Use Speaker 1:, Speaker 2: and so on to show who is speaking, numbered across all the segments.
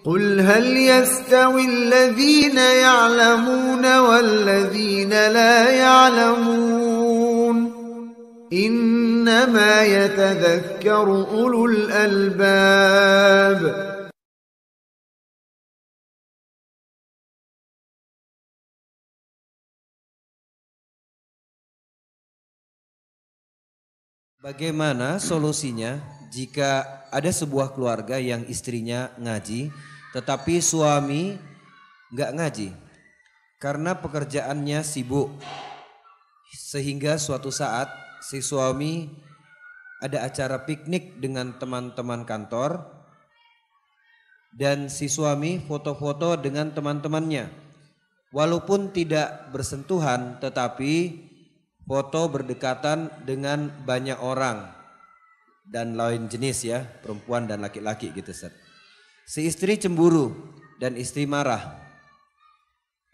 Speaker 1: قل هل يستوي الذين يعلمون والذين لا يعلمون إنما يتذكر أولو الألباب.
Speaker 2: Bagaimana solusinya jika ada sebuah keluarga yang istrinya ngaji tetapi suami nggak ngaji karena pekerjaannya sibuk, sehingga suatu saat si suami ada acara piknik dengan teman-teman kantor dan si suami foto-foto dengan teman-temannya, walaupun tidak bersentuhan tetapi foto berdekatan dengan banyak orang dan lain jenis ya, perempuan dan laki-laki gitu Ustaz. Si istri cemburu dan istri marah.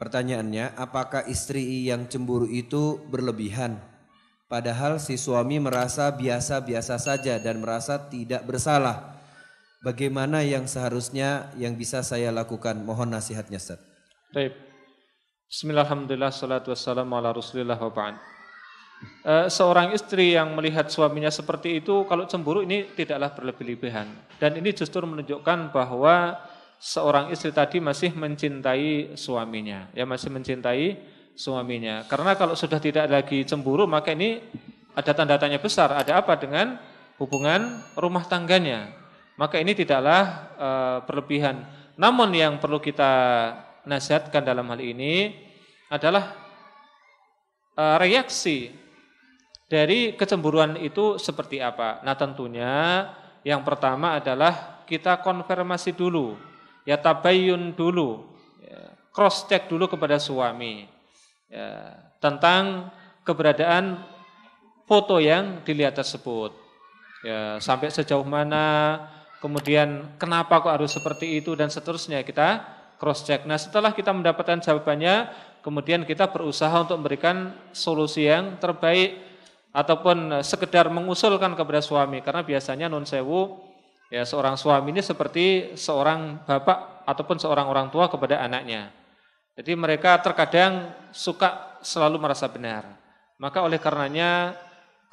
Speaker 2: Pertanyaannya, apakah istri yang cemburu itu berlebihan? Padahal si suami merasa biasa-biasa saja dan merasa tidak bersalah. Bagaimana yang seharusnya yang bisa saya lakukan? Mohon nasihatnya Ustaz.
Speaker 3: Baik. Bismillahirrahmanirrahim. Salatu wassalamu ala Rasulillah wa ba'd. Seorang istri yang melihat suaminya seperti itu, kalau cemburu ini tidaklah berlebih-lebihan. Dan ini justru menunjukkan bahwa seorang istri tadi masih mencintai suaminya, ya masih mencintai suaminya. Karena kalau sudah tidak lagi cemburu, maka ini ada tanda tanya besar. Ada apa dengan hubungan rumah tangganya? Maka ini tidaklah berlebihan. Namun yang perlu kita nasihatkan dalam hal ini adalah reaksi dari kecemburuan itu seperti apa? Nah tentunya yang pertama adalah kita konfirmasi dulu, ya tabayyun dulu, ya, cross check dulu kepada suami ya, tentang keberadaan foto yang dilihat tersebut. Ya, sampai sejauh mana, kemudian kenapa kok harus seperti itu dan seterusnya kita cross check. Nah setelah kita mendapatkan jawabannya, kemudian kita berusaha untuk memberikan solusi yang terbaik ataupun sekedar mengusulkan kepada suami, karena biasanya nun sewu ya seorang suami ini seperti seorang bapak ataupun seorang orang tua kepada anaknya. Jadi mereka terkadang suka selalu merasa benar. Maka oleh karenanya,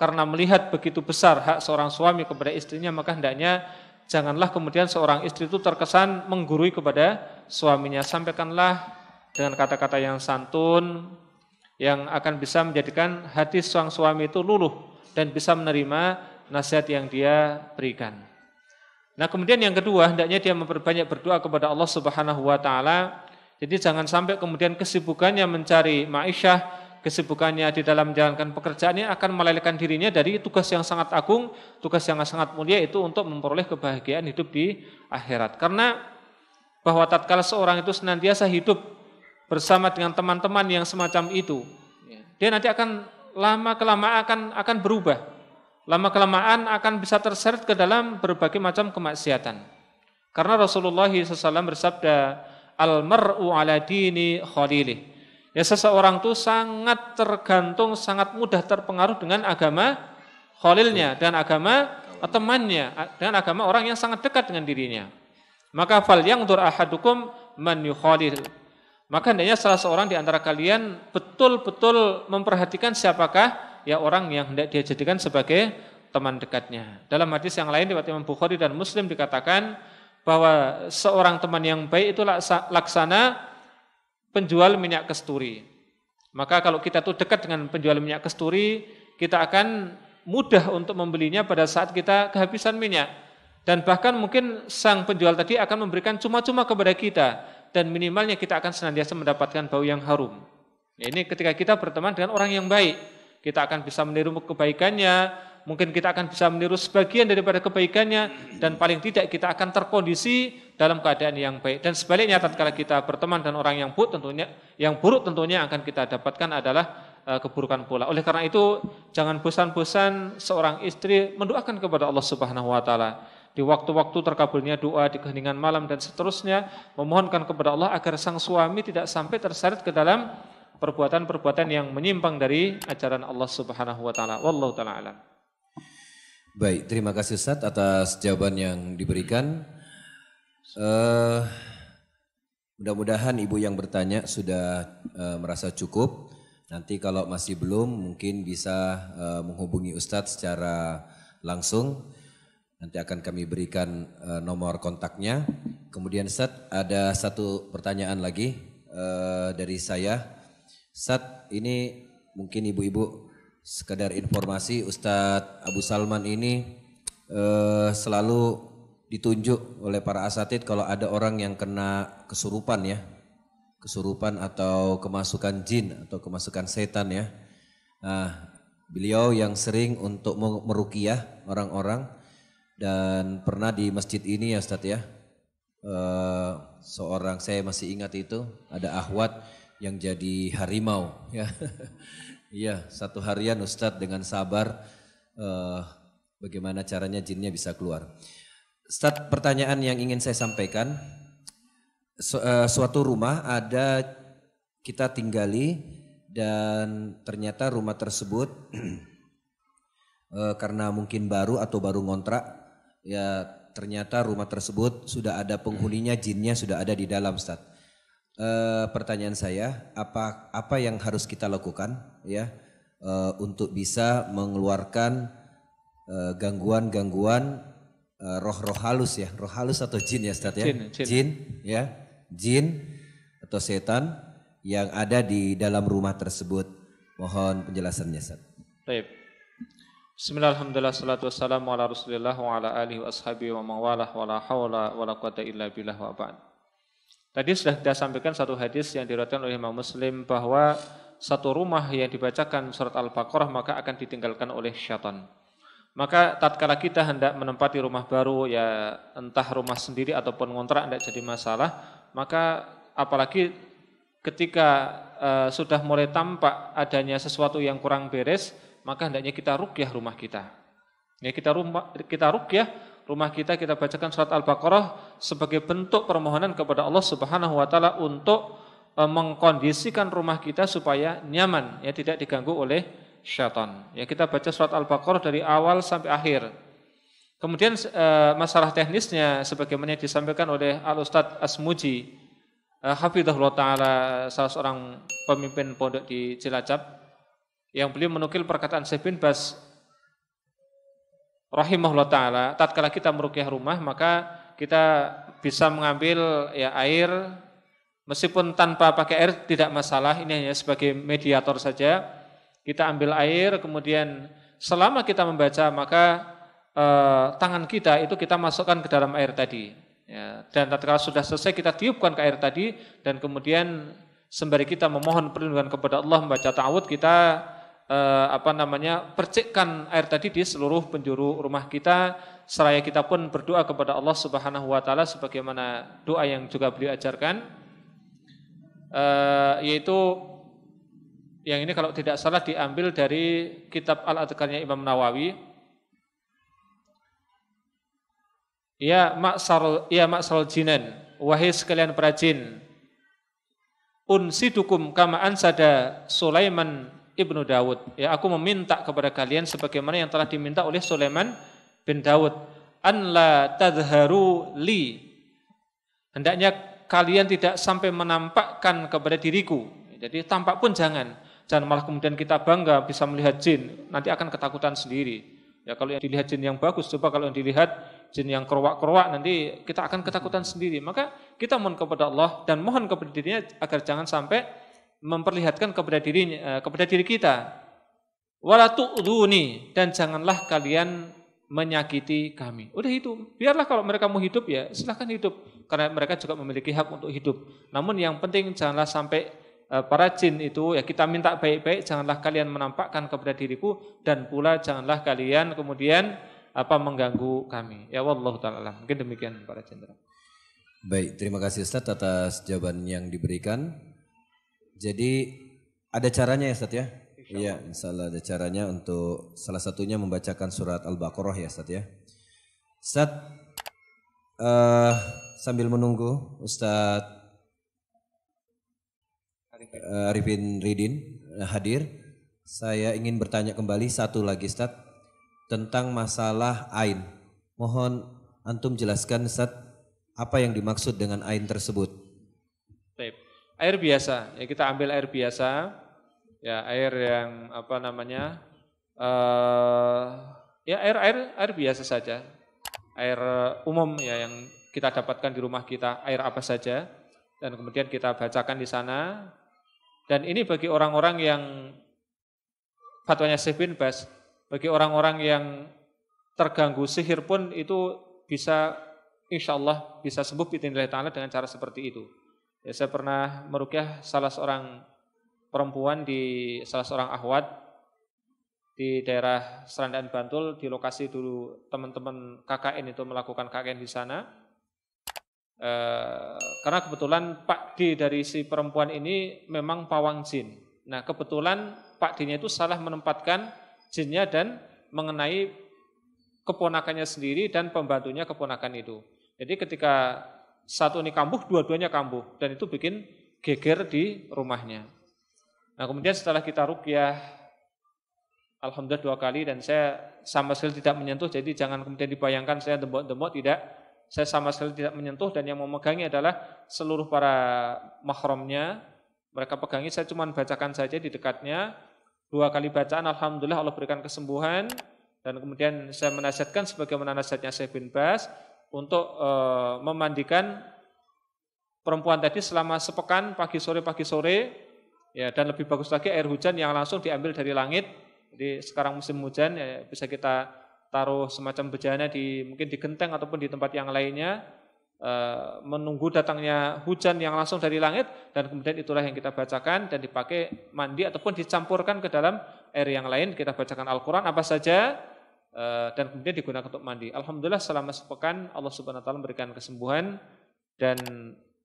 Speaker 3: karena melihat begitu besar hak seorang suami kepada istrinya, maka hendaknya janganlah kemudian seorang istri itu terkesan menggurui kepada suaminya. Sampaikanlah dengan kata-kata yang santun, yang akan bisa menjadikan hati sang suami itu luluh dan bisa menerima nasihat yang dia berikan. Nah kemudian yang kedua, hendaknya dia memperbanyak berdoa kepada Allah Subhanahu wa ta'ala. Jadi jangan sampai kemudian kesibukannya mencari ma'isyah, kesibukannya di dalam menjalankan pekerjaannya akan melelehkan dirinya dari tugas yang sangat agung, tugas yang sangat mulia, itu untuk memperoleh kebahagiaan hidup di akhirat. Karena bahwa tatkala seorang itu senantiasa hidup bersama dengan teman-teman yang semacam itu, dia nanti akan lama-kelamaan akan berubah, lama-kelamaan akan bisa terseret ke dalam berbagai macam kemaksiatan. Karena Rasulullah SAW bersabda, al-mar'u ala dini khalilih. Ya seseorang itu sangat tergantung, sangat mudah terpengaruh dengan agama khalilnya, dan agama temannya, dengan agama orang yang sangat dekat dengan dirinya. Maka fal yanzur ahadukum man yukhalil. Maka hendaknya salah seorang di antara kalian betul-betul memperhatikan siapakah ya orang yang hendak dia jadikan sebagai teman dekatnya. Dalam hadis yang lain riwayat Imam Bukhari dan Muslim dikatakan bahwa seorang teman yang baik itu laksana penjual minyak kasturi. Maka kalau kita tuh dekat dengan penjual minyak kasturi, kita akan mudah untuk membelinya pada saat kita kehabisan minyak. Dan bahkan mungkin sang penjual tadi akan memberikan cuma-cuma kepada kita. Dan minimalnya kita akan senantiasa mendapatkan bau yang harum. Ya, ini ketika kita berteman dengan orang yang baik, kita akan bisa meniru kebaikannya, mungkin kita akan bisa meniru sebagian daripada kebaikannya, dan paling tidak kita akan terkondisi dalam keadaan yang baik. Dan sebaliknya, tatkala kita berteman dengan orang yang buruk tentunya akan kita dapatkan adalah keburukan pula. Oleh karena itu, jangan bosan-bosan seorang istri mendoakan kepada Allah Subhanahu wa taala. Di waktu-waktu terkabulnya doa, di keheningan malam dan seterusnya, memohonkan kepada Allah agar sang suami tidak sampai terseret ke dalam perbuatan-perbuatan yang menyimpang dari ajaran Allah Subhanahu wa taala. Wallahu taala alam.
Speaker 2: Baik, terima kasih Ustaz atas jawaban yang diberikan. Eh, Mudah-mudahan ibu yang bertanya sudah merasa cukup. Nanti kalau masih belum mungkin bisa menghubungi Ustadz secara langsung. Nanti akan kami berikan nomor kontaknya. Kemudian Ustadz ada satu pertanyaan lagi dari saya. Ustadz, ini mungkin ibu-ibu sekedar informasi, Ustadz Abu Salman ini selalu ditunjuk oleh para asatidz kalau ada orang yang kena kesurupan ya. Kesurupan atau kemasukan jin atau kemasukan setan ya. Nah, beliau yang sering untuk meruqyah orang-orang dan pernah di masjid ini ya Ustadz ya. Seorang, saya masih ingat itu, ada akhwat yang jadi harimau ya. Iya, satu harian Ustadz dengan sabar bagaimana caranya jinnya bisa keluar. Ustadz, pertanyaan yang ingin saya sampaikan, suatu rumah ada kita tinggali dan ternyata rumah tersebut karena mungkin baru atau baru ngontrak, ya ternyata rumah tersebut sudah ada penghuninya, jinnya sudah ada di dalam Ustadz. Pertanyaan saya, apa yang harus kita lakukan ya untuk bisa mengeluarkan gangguan-gangguan roh-roh halus ya, roh halus atau jin ya Ustadz ya, jin atau setan yang ada di dalam rumah tersebut. Mohon penjelasannya Ustadz.
Speaker 3: Baik. Bismillahirrahmanirrahim. Salatu wassalamu ala Rasulillah wa ala alihi wa ashabihi wa mawalah wa la haula wa la quwata illa billah wa ba'd. Tadi sudah kita sampaikan satu hadis yang diriwayatkan oleh Imam Muslim bahwa satu rumah yang dibacakan surat Al-Baqarah maka akan ditinggalkan oleh syaitan. Maka tatkala kita hendak menempati rumah baru, ya entah rumah sendiri ataupun ngontrak, tidak jadi masalah. Maka apalagi ketika sudah mulai tampak adanya sesuatu yang kurang beres, maka hendaknya kita ruqyah rumah kita. Ya, kita ruqyah rumah kita bacakan surat Al-Baqarah sebagai bentuk permohonan kepada Allah Subhanahu wa taala untuk mengkondisikan rumah kita supaya nyaman, ya tidak diganggu oleh syaitan. Ya, kita baca surat Al-Baqarah dari awal sampai akhir. Kemudian masalah teknisnya sebagaimana disampaikan oleh Al-Ustadz Asmuji hafizahullah taala, salah seorang pemimpin pondok di Cilacap, yang beliau menukil perkataan Syekh bin Baz rahimahullah taala, tatkala kita meruqyah rumah maka kita bisa mengambil ya air, meskipun tanpa pakai air tidak masalah, ini hanya sebagai mediator saja. Kita ambil air, kemudian selama kita membaca maka tangan kita itu kita masukkan ke dalam air tadi. Ya, dan tatkala sudah selesai kita tiupkan ke air tadi, dan kemudian sembari kita memohon perlindungan kepada Allah membaca ta'awudz, kita percikkan air tadi di seluruh penjuru rumah kita, seraya kita pun berdoa kepada Allah Subhanahu wa taala sebagaimana doa yang juga beliau ajarkan, yaitu yang ini kalau tidak salah diambil dari kitab Al-Adhkarnya Imam Nawawi. Ya ma'sal jinan, wahai sekalian para jin, unsidukum kama ansada Sulaiman ibnu Dawud. Ya, aku meminta kepada kalian sebagaimana yang telah diminta oleh Sulaiman bin Dawud, an la tadharu li, hendaknya kalian tidak sampai menampakkan kepada diriku. Jadi tampak pun jangan malah kemudian kita bangga bisa melihat jin, nanti akan ketakutan sendiri. Ya, kalau yang dilihat jin yang bagus, coba kalau yang dilihat jin yang kerwak-kerwak, nanti kita akan ketakutan sendiri. Maka kita mohon kepada Allah dan mohon kepada dirinya agar jangan sampai memperlihatkan kepada diri kita. Wala tu'dhuni, dan janganlah kalian menyakiti kami. Udah itu, biarlah kalau mereka mau hidup ya silahkan hidup, karena mereka juga memiliki hak untuk hidup. Namun yang penting janganlah sampai para jin itu, ya kita minta baik-baik, janganlah kalian menampakkan kepada diriku, dan pula janganlah kalian kemudian mengganggu kami. Ya wallahu ta'ala. Mungkin demikian para jin.
Speaker 2: Baik, terima kasih Ustadz atas jawaban yang diberikan. Jadi ada caranya ya Ustadz ya? Iya, insyaallah ada caranya, untuk salah satunya membacakan surat Al-Baqarah ya Ustadz ya. Ustadz, sambil menunggu Ustadz Arifin Ridin hadir, saya ingin bertanya kembali satu lagi Ustadz tentang masalah ain. Mohon antum jelaskan Ustadz Apa yang dimaksud dengan ain tersebut?
Speaker 3: Baik. Air biasa, ya kita ambil air biasa, ya air yang apa namanya, ya air biasa saja, air umum ya yang kita dapatkan di rumah kita, air apa saja, dan kemudian kita bacakan di sana. Dan ini bagi orang-orang yang fatwanya Syekh bin Baz, bagi orang-orang yang terganggu sihir pun itu bisa, insya Allah bisa sembuh biidznillah ta'ala dengan cara seperti itu. Ya, saya pernah meruqyah salah seorang perempuan di salah seorang akhwat di daerah Serandaan Bantul, di lokasi dulu teman-teman KKN itu melakukan KKN di sana. Karena kebetulan Pak D dari si perempuan ini memang pawang jin. Nah kebetulan Pak D-nya itu salah menempatkan jinnya dan mengenai keponakannya sendiri dan pembantunya keponakan itu. Jadi ketika satu ini kambuh, dua-duanya kambuh, dan itu bikin geger di rumahnya. Nah kemudian setelah kita ruqyah, alhamdulillah 2 kali, dan saya sama sekali tidak menyentuh, jadi jangan kemudian dibayangkan saya dembok-dembok, tidak. Saya sama sekali tidak menyentuh, dan yang memegangi adalah seluruh para mahramnya. Mereka pegangi, saya cuma bacakan saja di dekatnya. 2 kali bacaan, alhamdulillah Allah berikan kesembuhan. Dan kemudian saya menasihatkan sebagaimana nasihatnya Syekh bin Baz untuk memandikan perempuan tadi selama sepekan, pagi sore, ya, dan lebih bagus lagi air hujan yang langsung diambil dari langit. Jadi sekarang musim hujan, ya, bisa kita taruh semacam bejana mungkin di genteng ataupun di tempat yang lainnya, menunggu datangnya hujan yang langsung dari langit, dan kemudian itulah yang kita bacakan dan dipakai mandi ataupun dicampurkan ke dalam air yang lain. Kita bacakan Al-Quran apa saja, dan kemudian digunakan untuk mandi. Alhamdulillah selama sepekan Allah Subhanahu wa taala memberikan kesembuhan. Dan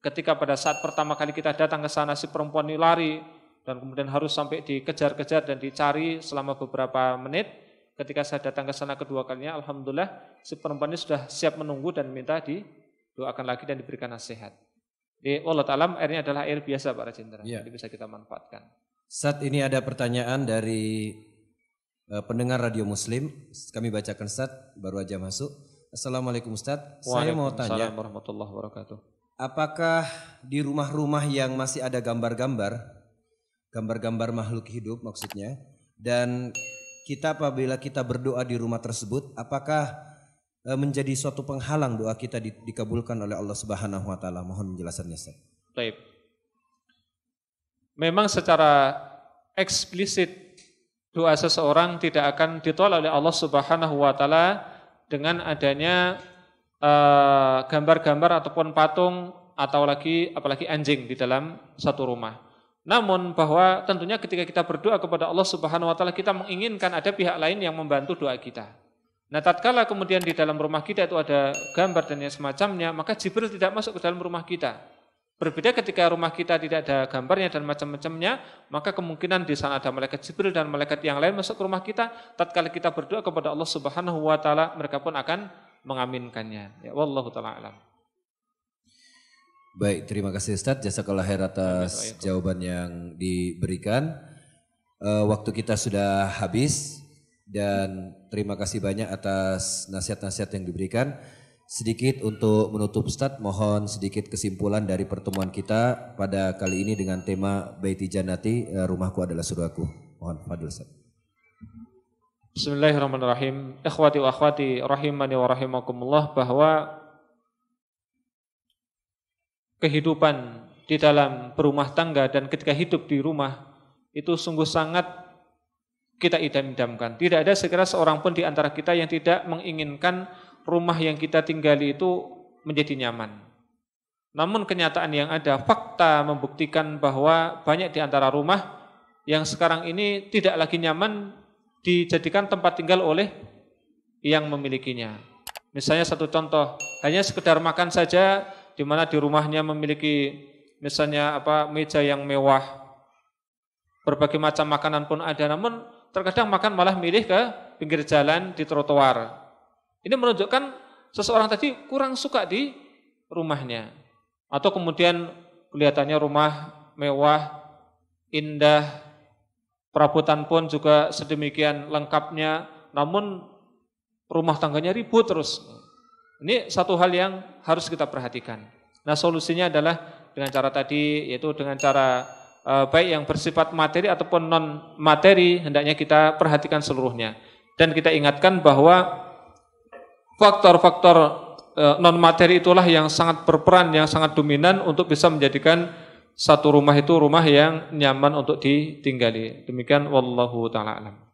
Speaker 3: ketika pada saat pertama kali kita datang ke sana, si perempuan ini lari dan kemudian harus sampai dikejar-kejar dan dicari selama beberapa menit. Ketika saya datang ke sana kedua kalinya, alhamdulillah si perempuan ini sudah siap menunggu dan minta didoakan lagi dan diberikan nasihat. Di Allah Ta'ala airnya adalah air biasa Pak Rajendra, ya. Jadi bisa kita manfaatkan.
Speaker 2: Saat ini ada pertanyaan dari pendengar Radio Muslim, kami bacakan Ustaz, baru aja masuk. Assalamualaikum Ustaz, saya mau tanya,
Speaker 3: warahmatullahi wabarakatuh.
Speaker 2: Apakah di rumah-rumah yang masih ada gambar-gambar makhluk hidup maksudnya, dan kita apabila kita berdoa di rumah tersebut, apakah menjadi suatu penghalang doa kita dikabulkan oleh Allah Subhanahu wa taala? Mohon penjelasannya Ustaz.
Speaker 3: Baik. Memang secara eksplisit doa seseorang tidak akan ditolak oleh Allah Subhanahu wa taala dengan adanya gambar-gambar ataupun patung atau apalagi anjing di dalam satu rumah. Namun bahwa tentunya ketika kita berdoa kepada Allah Subhanahu wa taala, kita menginginkan ada pihak lain yang membantu doa kita. Nah, tatkala kemudian di dalam rumah kita itu ada gambar dan yang semacamnya, maka Jibril tidak masuk ke dalam rumah kita. Berbeda ketika rumah kita tidak ada gambarnya dan macam-macamnya, maka kemungkinan di sana ada malaikat Jibril dan malaikat yang lain masuk ke rumah kita. Tatkala kita berdoa kepada Allah Subhanahu wa taala, mereka pun akan mengaminkannya. Ya, wallahu taala alam.
Speaker 2: Baik, terima kasih Ustaz, jazakallah khair atas jawaban yang diberikan. Waktu kita sudah habis dan terima kasih banyak atas nasihat-nasihat yang diberikan. Sedikit untuk menutup Ustaz, mohon sedikit kesimpulan dari pertemuan kita pada kali ini dengan tema Baiti Jannati, rumahku adalah surgaku. Mohon fadil Ustaz.
Speaker 3: Bismillahirrahmanirrahim. Ikhwati wa akhwati rahimani wa rahimakumullah, bahwa kehidupan di dalam berumah tangga dan ketika hidup di rumah itu sungguh sangat kita idam-idamkan. Tidak ada sekira seorang pun di antara kita yang tidak menginginkan rumah yang kita tinggali itu menjadi nyaman. Namun kenyataan yang ada, fakta membuktikan bahwa banyak di antara rumah yang sekarang ini tidak lagi nyaman dijadikan tempat tinggal oleh yang memilikinya. Misalnya satu contoh, hanya sekedar makan saja, di mana di rumahnya memiliki misalnya meja yang mewah, berbagai macam makanan pun ada, namun terkadang makan malah milih ke pinggir jalan di trotoar. Ini menunjukkan seseorang tadi kurang suka di rumahnya. Atau kemudian kelihatannya rumah mewah, indah, perabotan pun juga sedemikian lengkapnya, namun rumah tangganya ribut terus. Ini satu hal yang harus kita perhatikan. Nah, solusinya adalah dengan cara tadi, yaitu dengan cara baik yang bersifat materi ataupun non materi, hendaknya kita perhatikan seluruhnya. Dan kita ingatkan bahwa faktor-faktor non materi itulah yang sangat berperan, yang sangat dominan untuk bisa menjadikan satu rumah itu rumah yang nyaman untuk ditinggali. Demikian wallahu taala alam.